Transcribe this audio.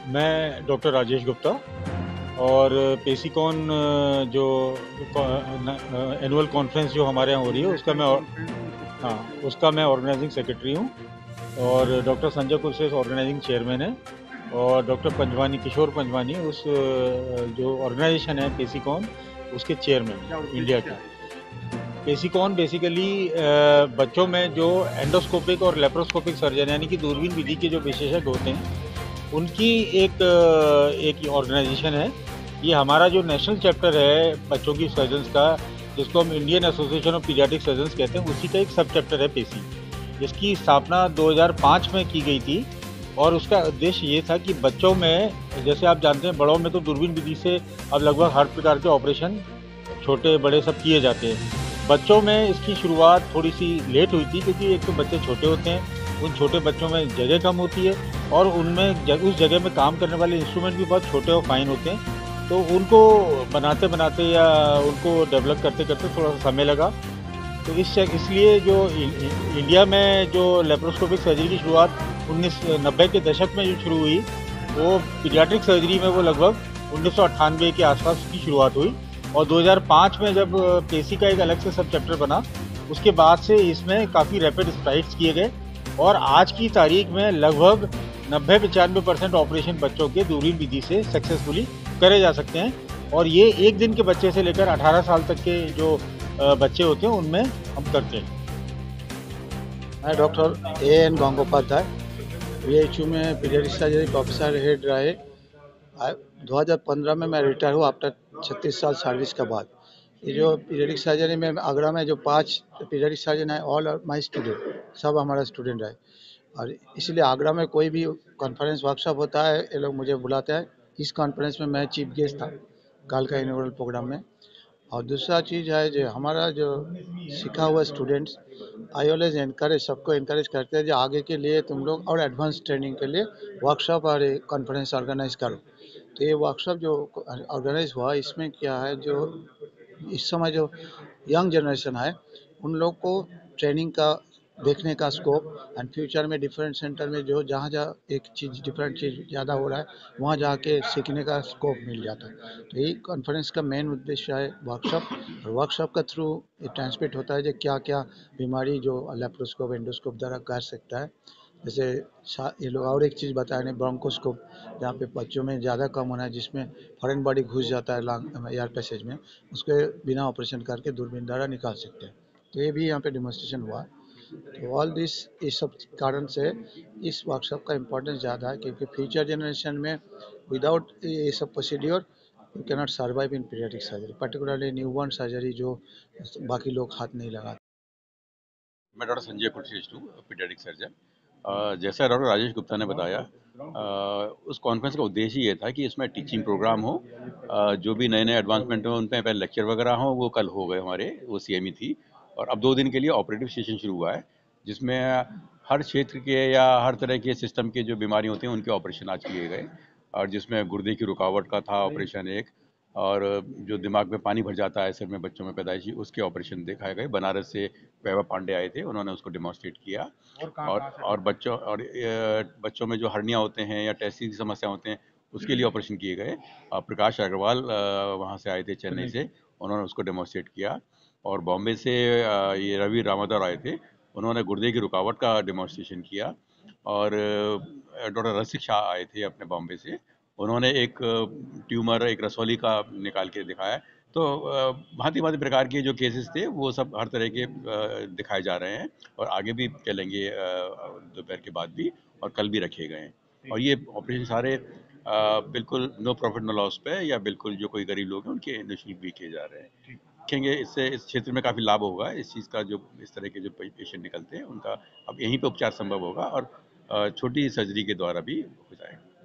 मैं डॉक्टर राजेश गुप्ता और पेसिकॉन जो एनुअल कॉन्फ्रेंस जो हमारे यहाँ हो रही है उसका मैं ऑर्गेनाइजिंग सेक्रेटरी हूँ और doctor Sanjay Kulshreshtha organising chairman है और डॉक्टर पंजवानी किशोर पंजवानी उस जो ऑर्गेनाइजेशन है पेसिकॉन उसके चेयरमैन इंडिया के। पेसिकॉन बेसिकली बच्चों में जो एंडोस्कोपिक और लेप्रोस्कोपिक सर्जन यानी कि दूरबीन विधि के जो विशेषज्ञ होते हैं उनकी एक ऑर्गेनाइजेशन है। ये हमारा जो नेशनल चैप्टर है बच्चों की सर्जन्स का, जिसको हम Indian association of paediatric surgeons कहते हैं, उसी का एक सब चैप्टर है पेसी, जिसकी स्थापना 2005 में की गई थी। और उसका उद्देश्य ये था कि बच्चों में, जैसे आप जानते हैं बड़ों में तो दूरबीन विधि से अब लगभग हर प्रकार के ऑपरेशन छोटे बड़े सब किए जाते हैं। बच्चों में इसकी शुरुआत थोड़ी सी लेट हुई थी क्योंकि एक तो बच्चे छोटे होते हैं, उन छोटे बच्चों में जगह कम होती है और उनमें उस जगह में काम करने वाले इंस्ट्रूमेंट भी बहुत छोटे और फाइन होते हैं। तो उनको बनाते बनाते या उनको डेवलप करते करते थोड़ा सा समय लगा। तो इसलिए जो इंडिया में जो लेप्रोस्कोपिक सर्जरी की शुरुआत 1990 के दशक में जो शुरू हुई, वो पीडियाट्रिक सर्जरी में वो लगभग 1998 के आसपास की शुरुआत हुई। और 2005 में जब पेसी का एक अलग से सब चैप्टर बना, उसके बाद से इसमें काफ़ी रैपिड स्ट्राइड्स किए गए और आज की तारीख में लगभग 90-95% ऑपरेशन बच्चों के दूरबीन विधि से सक्सेसफुली करे जा सकते हैं। और ये एक दिन के बच्चे से लेकर 18 साल तक के जो बच्चे होते हैं उनमें हम करते हैं। मैं डॉक्टर A.N. गंगोपाध्याय BHU में पीडियाट्रिक सर्जरी प्रोफेसर हेड रहे। 2015 में मैं रिटायर हुआ आफ्टर 36 साल सर्विस के बाद। ये जो पीडियाट्रिक सर्जरी में आगरा में जो 5 पीडियाट्रिक सर्जन है, ऑल आर माय स्टूडेंट, सब हमारा स्टूडेंट है। और इसलिए आगरा में कोई भी कॉन्फ्रेंस वर्कशॉप होता है, ये लोग मुझे बुलाते हैं। इस कॉन्फ्रेंस में मैं चीफ गेस्ट था कल का इनॉग्रेल प्रोग्राम में। और दूसरा चीज़ है जो हमारा जो सीखा हुआ स्टूडेंट्स, आई ऑलवेज एनकरेज, सबको एनकरेज करते हैं जो आगे के लिए तुम लोग और एडवांस ट्रेनिंग के लिए वर्कशॉप और कॉन्फ्रेंस ऑर्गेनाइज करो। तो ये वर्कशॉप जो ऑर्गेनाइज हुआ, इसमें क्या है, जो इस समय जो यंग जनरेशन है उन लोग को ट्रेनिंग का देखने का स्कोप एंड फ्यूचर में डिफरेंट सेंटर में जो जहाँ जहाँ एक चीज़ डिफरेंट चीज़ ज़्यादा हो रहा है वहाँ जाके सीखने का स्कोप मिल जाता है। तो यही कॉन्फ्रेंस का मेन उद्देश्य है वर्कशॉप। और वर्कशॉप का थ्रू ये ट्रांसमिट होता है जो क्या क्या बीमारी जो लेप्रोस्कोप एंडोस्कोप द्वारा कर सकता है। जैसे ये लोग और एक चीज़ बताए नहीं, ब्रोंकोस्कोप, जहाँ पे बच्चों में ज़्यादा कम होना है, जिसमें फॉरेन बॉडी घुस जाता है लंग एयर पैसेज में, उसके बिना ऑपरेशन करके दूरबीन द्वारा निकाल सकते हैं। तो ये भी यहाँ पे डेमोन्स्ट्रेशन हुआ। तो ऑल दिस, इस सब कारण से इस वर्कशॉप का इम्पोर्टेंस ज़्यादा है, क्योंकि फ्यूचर जनरेशन में विदाउट ये सब procedure you cannot survive in paediatric surgery, particularly newborn surgery जो बाकी लोग हाथ नहीं लगाते। मैं डॉक्टर संजय कुलश्रेष्ठ हूँ, पीडियाट्रिक सर्जन। जैसा डॉक्टर राजेश गुप्ता ने बताया, उस कॉन्फ्रेंस का उद्देश्य ये था कि इसमें टीचिंग प्रोग्राम हो, जो भी नए नए एडवांसमेंट हो उन पर पहले लेक्चर वगैरह हो, वो कल हो गए हमारे, वो CME थी। और अब 2 दिन के लिए ऑपरेटिव सेशन शुरू हुआ है, जिसमें हर क्षेत्र के या हर तरह के सिस्टम के जो बीमारी होती हैं उनके ऑपरेशन आज किए गए। और जिसमें गुर्दे की रुकावट का था ऑपरेशन एक, और जो दिमाग में पानी भर जाता है सिर में बच्चों में पैदाइशी, उसके ऑपरेशन दिखाए गए। बनारस से वैभव पांडे आए थे, उन्होंने उसको डेमोन्स्ट्रेट किया। और बच्चों में जो हर्निया होते हैं या टेस्टिस की समस्या होते हैं उसके लिए ऑपरेशन किए गए। प्रकाश अग्रवाल वहाँ से आए थे चेन्नई से, उन्होंने उसको डेमोन्स्ट्रेट किया। और बॉम्बे से ये रवि रामाधर आए थे, उन्होंने गुर्दे की रुकावट का डेमोन्स्ट्रेशन किया। और डॉक्टर रसिक शाह आए थे अपने बॉम्बे से, उन्होंने एक ट्यूमर एक रसौली का निकाल के दिखाया। तो भांति भांति प्रकार के जो केसेस थे वो सब हर तरह के दिखाए जा रहे हैं और आगे भी चलेंगे दोपहर के बाद भी, और कल भी रखे गए हैं। और ये ऑपरेशन सारे बिल्कुल नो प्रॉफिट नो लॉस पे, या बिल्कुल जो कोई गरीब लोग हैं उनके निःशुल्क भी किए जा रहे हैं। देखेंगे इससे इस क्षेत्र में काफ़ी लाभ होगा इस चीज़ का। जो इस तरह के जो पेशेंट निकलते हैं उनका अब यहीं पे उपचार संभव होगा और छोटी सर्जरी के द्वारा भी हो जाएगा।